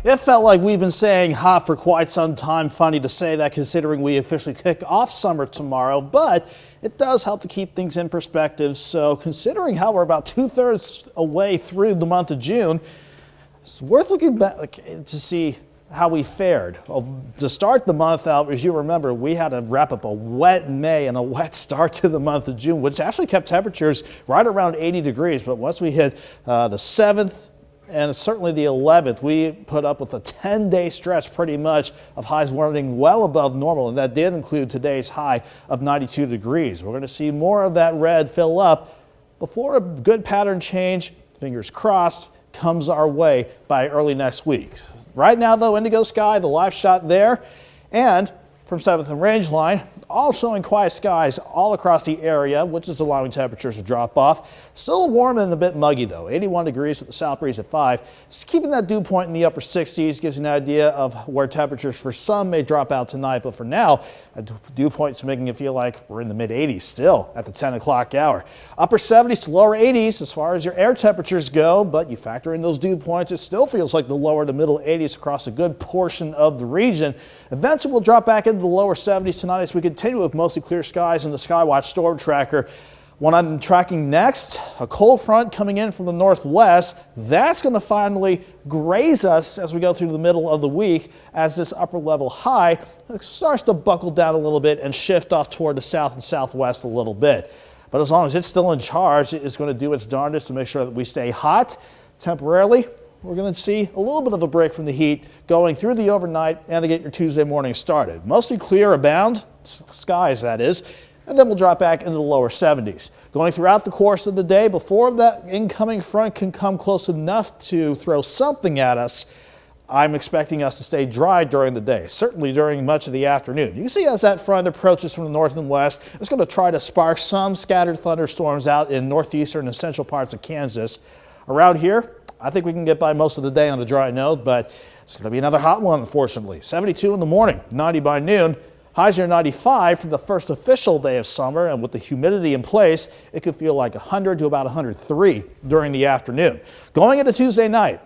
It felt like we've been saying hot for quite some time. Funny to say that considering we officially kick off summer tomorrow, but it does help to keep things in perspective. So considering how we're about 2/3 away through the month of June, it's worth looking back to see how we fared. Well, to start the month out, as you remember, we had to wrap up a wet May and a wet start to the month of June, which actually kept temperatures right around 80 degrees. But once we hit the 7th, and certainly the 11th, we put up with a 10-day stretch pretty much of highs running well above normal, and that did include today's high of 92 degrees. We're going to see more of that red fill up before a good pattern change, fingers crossed, comes our way by early next week. Right now, though, indigo sky, the live shot there, and from 7th and Rangeline, all showing quiet skies all across the area, which is allowing temperatures to drop off. Still warm and a bit muggy, though. 81 degrees with the south breeze at 5. Just keeping that dew point in the upper 60s gives you an idea of where temperatures for some may drop out tonight. But for now, a dew point is making it feel like we're in the mid 80s still at the 10 o'clock hour. Upper 70s to lower 80s as far as your air temperatures go, but you factor in those dew points, it still feels like the lower to middle 80s across a good portion of the region. Eventually, we'll drop back into the lower 70s tonight as we continue with mostly clear skies in the Skywatch storm tracker. What I'm tracking next, a cold front coming in from the northwest. That's going to finally graze us as we go through the middle of the week as this upper level high starts to buckle down a little bit and shift off toward the south and southwest a little bit. But as long as it's still in charge, it's going to do its darndest to make sure that we stay hot temporarily. We're going to see a little bit of a break from the heat going through the overnight and to get your Tuesday morning started. Mostly clear abound, skies that is, and then we'll drop back into the lower 70s. Going throughout the course of the day before that incoming front can come close enough to throw something at us, I'm expecting us to stay dry during the day, certainly during much of the afternoon. You can see as that front approaches from the north and west, it's going to try to spark some scattered thunderstorms out in northeastern and central parts of Kansas. Around here, I think we can get by most of the day on a dry note, but it's going to be another hot one, unfortunately. 72 in the morning, 90 by noon. Highs near 95 for the first official day of summer, and with the humidity in place, it could feel like 100 to about 103 during the afternoon. Going into Tuesday night,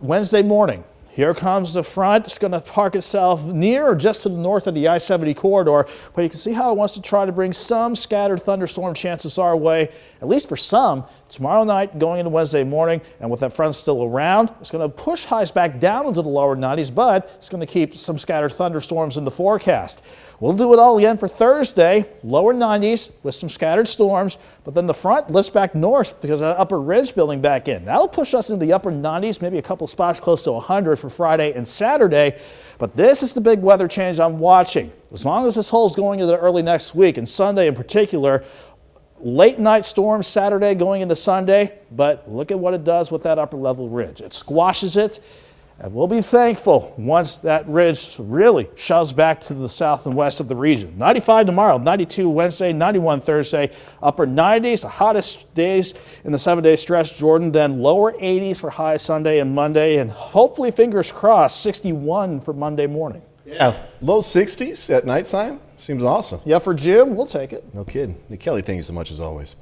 Wednesday morning, here comes the front. It's going to park itself near or just to the north of the I-70 corridor, but you can see how it wants to try to bring some scattered thunderstorm chances our way, at least for some, tomorrow night going into Wednesday morning. And with that front still around, it's going to push highs back down into the lower 90s, but it's going to keep some scattered thunderstorms in the forecast. We'll do it all again for Thursday, lower 90s with some scattered storms, but then the front lifts back north because of that upper ridge building back in. That'll push us into the upper 90s, maybe a couple spots close to 100 for Friday and Saturday. But this is the big weather change I'm watching. As long as this holds going into early next week, and Sunday in particular, late night storms Saturday going into Sunday, but look at what it does with that upper level ridge. It squashes it. And we'll be thankful once that ridge really shoves back to the south and west of the region. 95 tomorrow, 92 Wednesday, 91 Thursday, upper 90s, the hottest days in the 7-day stretch, Jordan, then lower 80s for high Sunday and Monday, and hopefully, fingers crossed, 61 for Monday morning. Yeah, low 60s at nighttime seems awesome. Yeah, for June, we'll take it. No kidding. The Kelly thing as much as always.